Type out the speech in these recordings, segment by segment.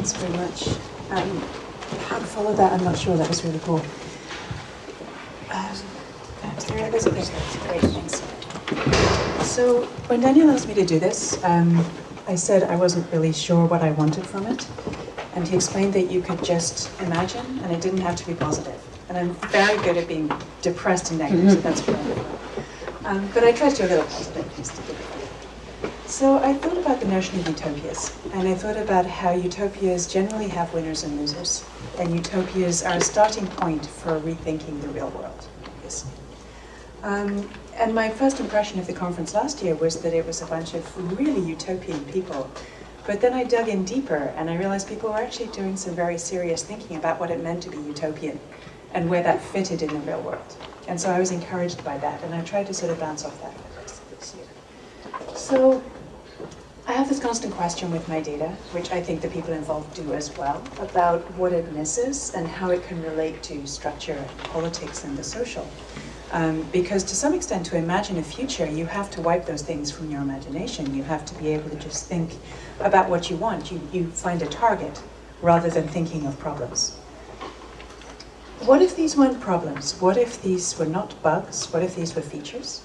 Thanks very much. How to follow that, I'm not sure. That was really cool. Great, thanks. So when Daniel asked me to do this, I said I wasn't really sure what I wanted from it. And he explained that you could just imagine, and it didn't have to be positive. And I'm very good at being depressed and negative, so that's great. But I tried to do a little positive, just to give it fun. So I thought about the notion of utopias, and I thought about how utopias generally have winners and losers, and utopias are a starting point for rethinking the real world, obviously. And my first impression of the conference last year was that it was a bunch of really utopian people. But then I dug in deeper, and I realized people were actually doing some very serious thinking about what it meant to be utopian and where that fitted in the real world. And so I was encouraged by that, and I tried to sort of bounce off that for the rest of this year. So I have this constant question with MyData, which I think the people involved do as well, about what it misses and how it can relate to structure and politics and the social. Because to some extent, to imagine a future, you have to wipe those things from your imagination. You have to be able to just think about what you want. You find a target rather than thinking of problems. What if these weren't problems? What if these were not bugs? What if these were features?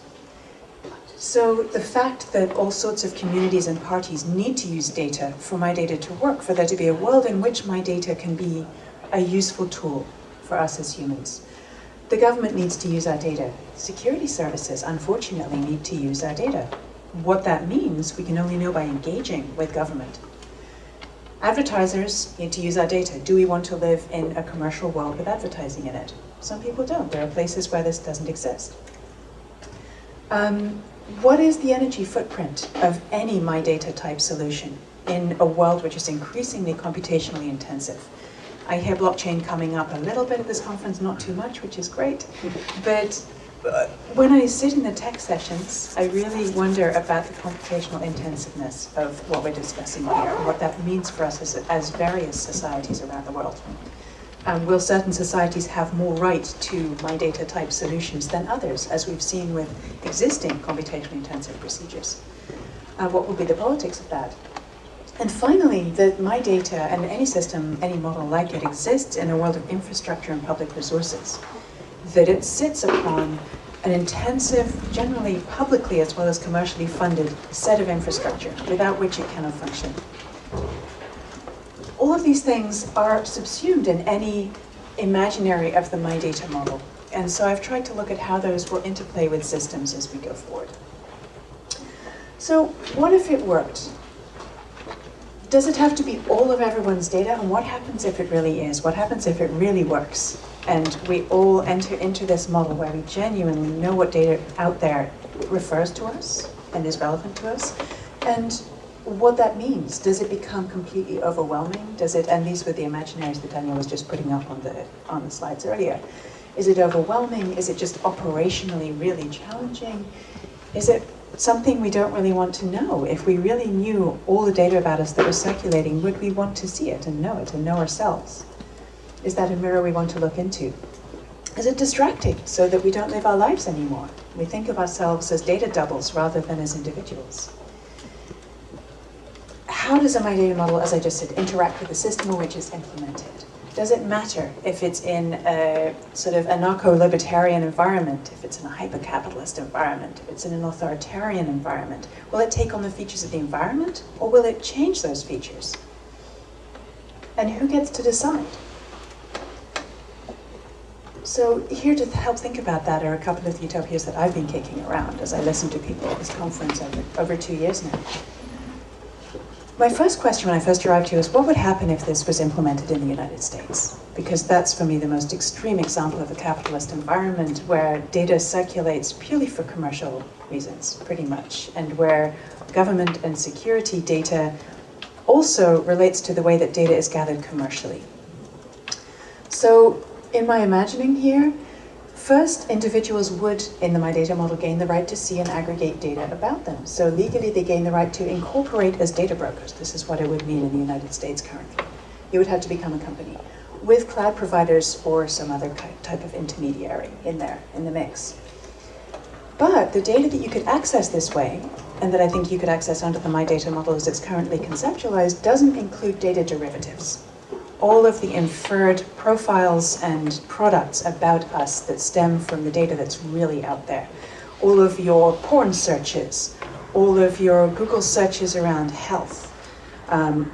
So the fact that all sorts of communities and parties need to use data for MyData to work, for there to be a world in which MyData can be a useful tool for us as humans. The government needs to use our data. Security services, unfortunately, need to use our data. What that means, we can only know by engaging with government. Advertisers need to use our data. Do we want to live in a commercial world with advertising in it? Some people don't. There are places where this doesn't exist. What is the energy footprint of any MyData type solution in a world which is increasingly computationally intensive? I hear blockchain coming up a little bit at this conference, not too much, which is great. But when I sit in the tech sessions, I really wonder about the computational intensiveness of what we're discussing here, and what that means for us as various societies around the world. Will certain societies have more right to MyData type solutions than others, as we've seen with existing computationally intensive procedures? What will be the politics of that? And finally, that MyData and any system, any model like it, exists in a world of infrastructure and public resources. That it sits upon an intensive, generally publicly as well as commercially funded set of infrastructure, without which it cannot function. All of these things are subsumed in any imaginary of the MyData model. And so I've tried to look at how those will interplay with systems as we go forward. So what if it worked? Does it have to be all of everyone's data? And what happens if it really is? What happens if it really works? And we all enter into this model where we genuinely know what data out there refers to us and is relevant to us, and what that means. Does it become completely overwhelming? Does it, and these were the imaginaries that Daniel was just putting up on the slides earlier. Is it overwhelming? Is it just operationally really challenging? Is it something we don't really want to know? If we really knew all the data about us that was circulating, would we want to see it and know ourselves? Is that a mirror we want to look into? Is it distracting so that we don't live our lives anymore? We think of ourselves as data doubles rather than as individuals. How does a MyData model, as I just said, interact with the system in which it's implemented? Does it matter if it's in a sort of anarcho-libertarian environment, if it's in a hyper-capitalist environment, if it's in an authoritarian environment? Will it take on the features of the environment, or will it change those features? And who gets to decide? So here to help think about that are a couple of the utopias that I've been kicking around as I listen to people at this conference over 2 years now. My first question when I first arrived here was, what would happen if this was implemented in the United States? Because that's, for me, the most extreme example of a capitalist environment where data circulates purely for commercial reasons, pretty much, and where government and security data also relates to the way that data is gathered commercially. So, in my imagining here, first, individuals would, in the MyData model, gain the right to see and aggregate data about them. So legally, they gain the right to incorporate as data brokers. This is what it would mean in the United States currently. You would have to become a company with cloud providers or some other type of intermediary in there, in the mix. But the data that you could access this way, and that I think you could access under the MyData model as it's currently conceptualized, doesn't include data derivatives. All of the inferred profiles and products about us that stem from the data that's really out there. All of your porn searches, all of your Google searches around health,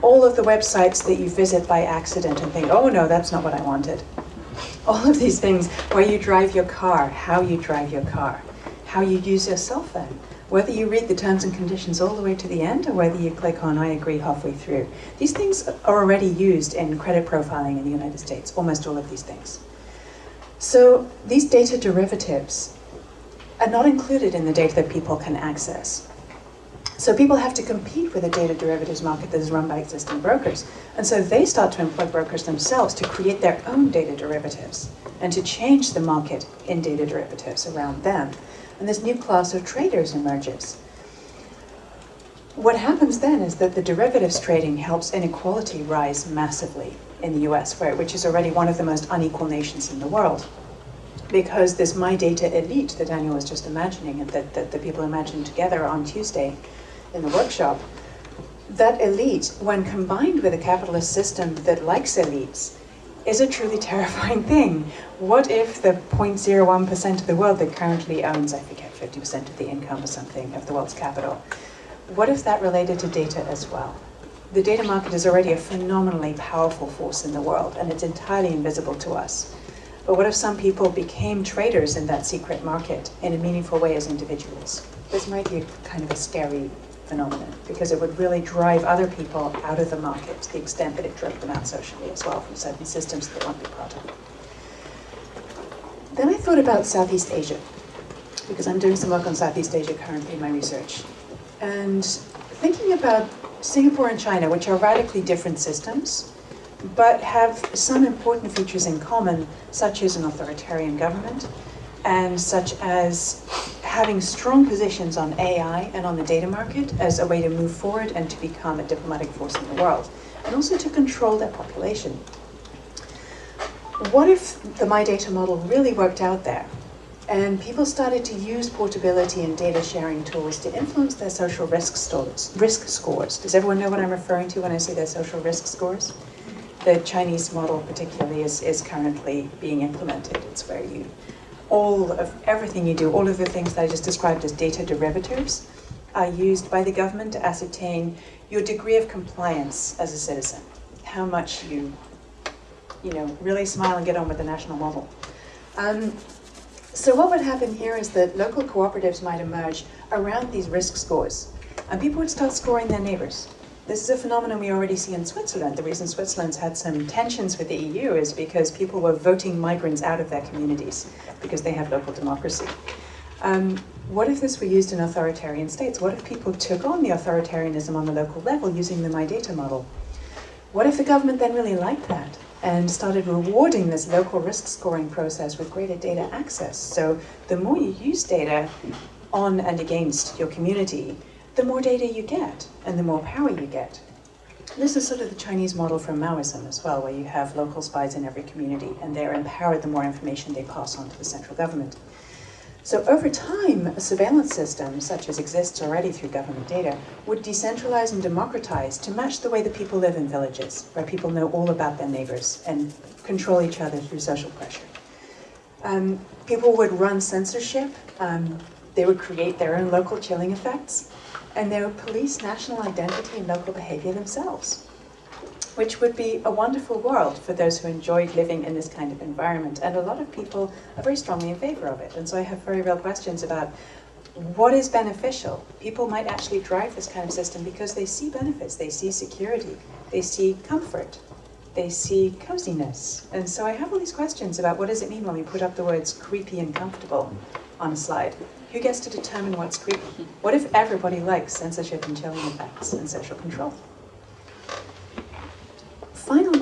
all of the websites that you visit by accident and think, oh no, that's not what I wanted. All of these things, where you drive your car, how you drive your car, how you use your cell phone, whether you read the terms and conditions all the way to the end or whether you click on I agree halfway through. These things are already used in credit profiling in the United States, almost all of these things. So these data derivatives are not included in the data that people can access. So people have to compete with a data derivatives market that is run by existing brokers. And so they start to employ brokers themselves to create their own data derivatives and to change the market in data derivatives around them. And this new class of traders emerges. What happens then is that the derivatives trading helps inequality rise massively in the US, which is already one of the most unequal nations in the world. Because this MyData elite that Daniel was just imagining, and that the people imagined together on Tuesday in the workshop, that elite, when combined with a capitalist system that likes elites, is a truly terrifying thing. What if the 0.01% of the world that currently owns, I forget, 50% of the income or something of the world's capital, what if that related to data as well? The data market is already a phenomenally powerful force in the world, and it's entirely invisible to us. But what if some people became traders in that secret market in a meaningful way as individuals? This might be kind of a scary phenomenon, because it would really drive other people out of the market to the extent that it drove them out socially as well from certain systems that they won't be part of. Then I thought about Southeast Asia, because I'm doing some work on Southeast Asia currently in my research. And thinking about Singapore and China, which are radically different systems, but have some important features in common, such as an authoritarian government, and such as having strong positions on AI and on the data market as a way to move forward and to become a diplomatic force in the world, and also to control their population. What if the MyData model really worked out there, and people started to use portability and data sharing tools to influence their social risk scores? Does everyone know what I'm referring to when I say their social risk scores? The Chinese model particularly is currently being implemented. It's where all of everything you do, all of the things that I just described as data derivatives, are used by the government to ascertain your degree of compliance as a citizen, how much you really smile and get on with the national model. So what would happen here is that local cooperatives might emerge around these risk scores, and people would start scoring their neighbors. This is a phenomenon we already see in Switzerland. The reason Switzerland's had some tensions with the EU is because people were voting migrants out of their communities because they have local democracy. What if this were used in authoritarian states? What if people took on the authoritarianism on the local level using the MyData model? What if the government then really liked that and started rewarding this local risk scoring process with greater data access? So the more you use data on and against your community, the more data you get and the more power you get. This is sort of the Chinese model from Maoism as well, where you have local spies in every community and they're empowered the more information they pass on to the central government. So over time, a surveillance system, such as exists already through government data, would decentralize and democratize to match the way that people live in villages, where people know all about their neighbors and control each other through social pressure. People would run censorship, they would create their own local chilling effects, and they would police national identity and local behavior themselves, which would be a wonderful world for those who enjoyed living in this kind of environment. And a lot of people are very strongly in favor of it. And so I have very real questions about what is beneficial. People might actually drive this kind of system because they see benefits, they see security, they see comfort, they see coziness. And so I have all these questions about what does it mean when we put up the words creepy and comfortable on a slide? Who gets to determine what's creepy? What if everybody likes censorship and chilling effects and social control?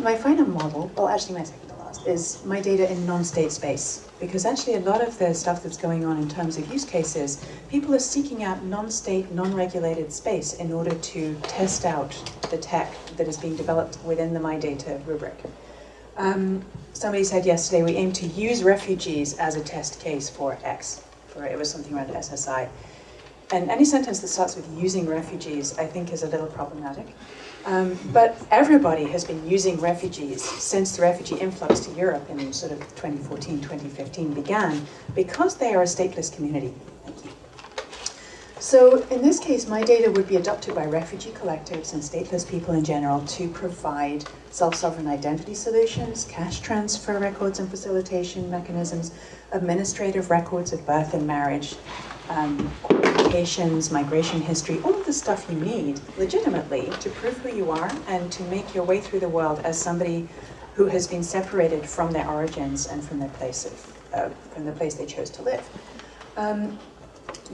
My final model, well actually my second to last, is MyData in non-state space. Because actually a lot of the stuff that's going on in terms of use cases, people are seeking out non-state, non-regulated space in order to test out the tech that is being developed within the MyData rubric. Somebody said yesterday we aim to use refugees as a test case for X. or it was something around SSI. And any sentence that starts with using refugees, I think, is a little problematic. But everybody has been using refugees since the refugee influx to Europe in sort of 2014, 2015 began, because they are a stateless community. Thank you. So in this case, MyData would be adopted by refugee collectives and stateless people in general to provide self-sovereign identity solutions, cash transfer records and facilitation mechanisms, administrative records of birth and marriage, qualifications, migration history, all of the stuff you need legitimately to prove who you are and to make your way through the world as somebody who has been separated from their origins and from their place from the place they chose to live.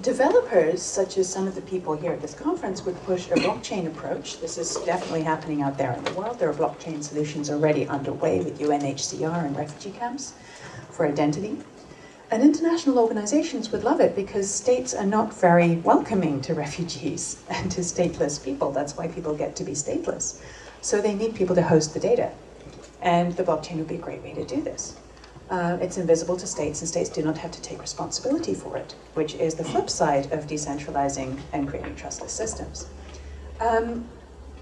Developers, such as some of the people here at this conference, would push a blockchain approach. This is definitely happening out there in the world. There are blockchain solutions already underway with UNHCR and refugee camps for identity. And international organizations would love it because states are not very welcoming to refugees and to stateless people. That's why people get to be stateless. So they need people to host the data. And the blockchain would be a great way to do this. It's invisible to states, and states do not have to take responsibility for it, which is the flip side of decentralizing and creating trustless systems.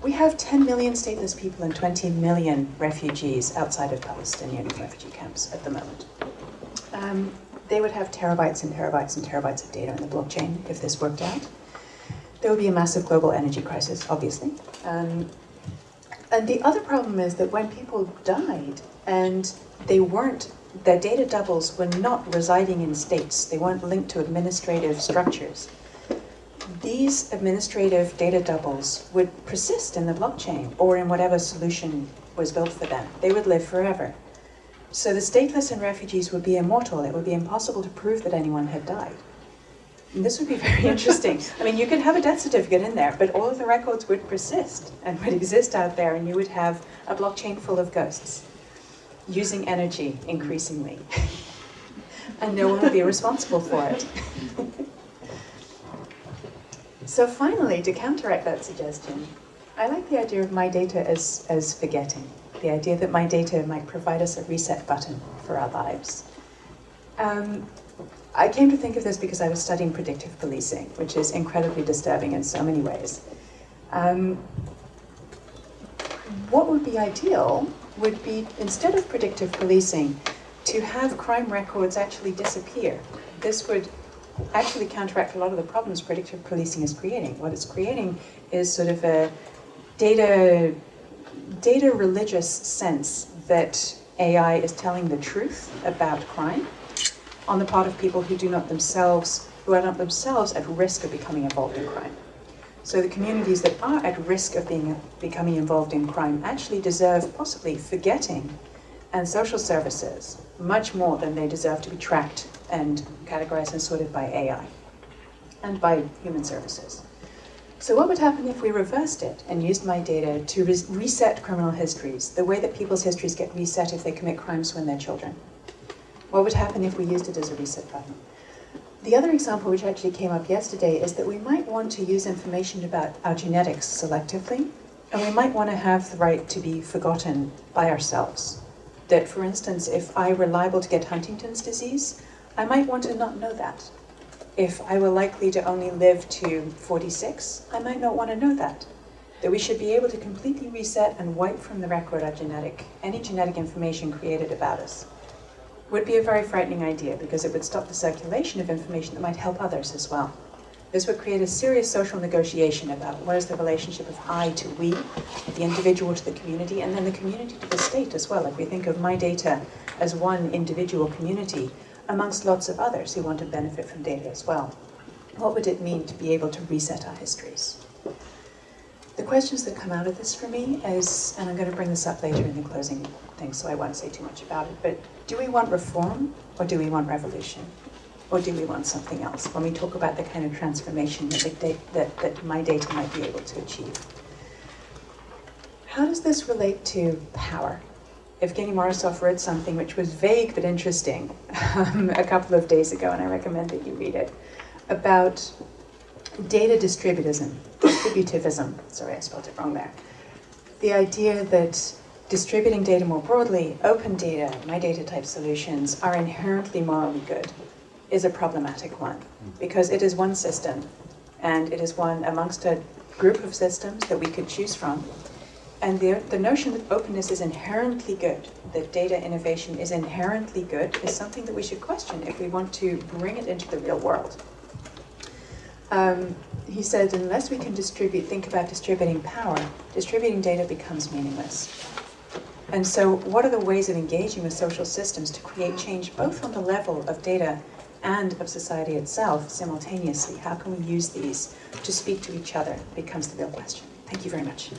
We have 10 million stateless people and 20 million refugees outside of Palestinian refugee camps at the moment. They would have terabytes and terabytes and terabytes of data in the blockchain if this worked out. There would be a massive global energy crisis, obviously. And the other problem is that when people died and their data doubles were not residing in states, they weren't linked to administrative structures, these administrative data doubles would persist in the blockchain or in whatever solution was built for them. They would live forever. So the stateless and refugees would be immortal. It would be impossible to prove that anyone had died. And this would be very interesting. I mean, you could have a death certificate in there, but all of the records would persist and would exist out there, and you would have a blockchain full of ghosts using energy increasingly. And no one would be responsible for it. So finally, to counteract that suggestion, I like the idea of MyData as forgetting. The idea that MyData might provide us a reset button for our lives. I came to think of this because I was studying predictive policing, which is incredibly disturbing in so many ways. What would be ideal would be, instead of predictive policing, to have crime records actually disappear. This would actually counteract a lot of the problems predictive policing is creating. What it's creating is sort of a data religious sense that AI is telling the truth about crime on the part of people who are not themselves at risk of becoming involved in crime. So the communities that are at risk of becoming involved in crime actually deserve possibly forgetting and social services much more than they deserve to be tracked and categorized and sorted by AI and by human services. So what would happen if we reversed it and used MyData to reset criminal histories, the way that people's histories get reset if they commit crimes when they're children? What would happen if we used it as a reset button? The other example, which actually came up yesterday, is that we might want to use information about our genetics selectively, and we might want to have the right to be forgotten by ourselves. That, for instance, if I were liable to get Huntington's disease, I might want to not know that. If I were likely to only live to 46, I might not want to know that. That we should be able to completely reset and wipe from the record any genetic information created about us. Would be a very frightening idea because it would stop the circulation of information that might help others as well. This would create a serious social negotiation about what is the relationship of I to we, the individual to the community, and then the community to the state as well. If we think of MyData as one individual community amongst lots of others who want to benefit from data as well, what would it mean to be able to reset our histories? The questions that come out of this for me is, and I'm going to bring this up later in the closing thing, so I won't say too much about it, but do we want reform or do we want revolution? Or do we want something else when we talk about the kind of transformation that MyData might be able to achieve? How does this relate to power? Evgeny Morozov wrote something which was vague but interesting a couple of days ago, and I recommend that you read it, about data distributivism. Sorry, I spelled it wrong there. The idea that distributing data more broadly, open data, MyData type solutions are inherently morally good. is a problematic one, because it is one system, and it is one amongst a group of systems that we could choose from. And the notion that openness is inherently good, that data innovation is inherently good, is something that we should question if we want to bring it into the real world. He said, unless we can think about distributing power, distributing data becomes meaningless. And so what are the ways of engaging with social systems to create change both on the level of data and of society itself simultaneously? How can we use these to speak to each other becomes the real question. Thank you very much.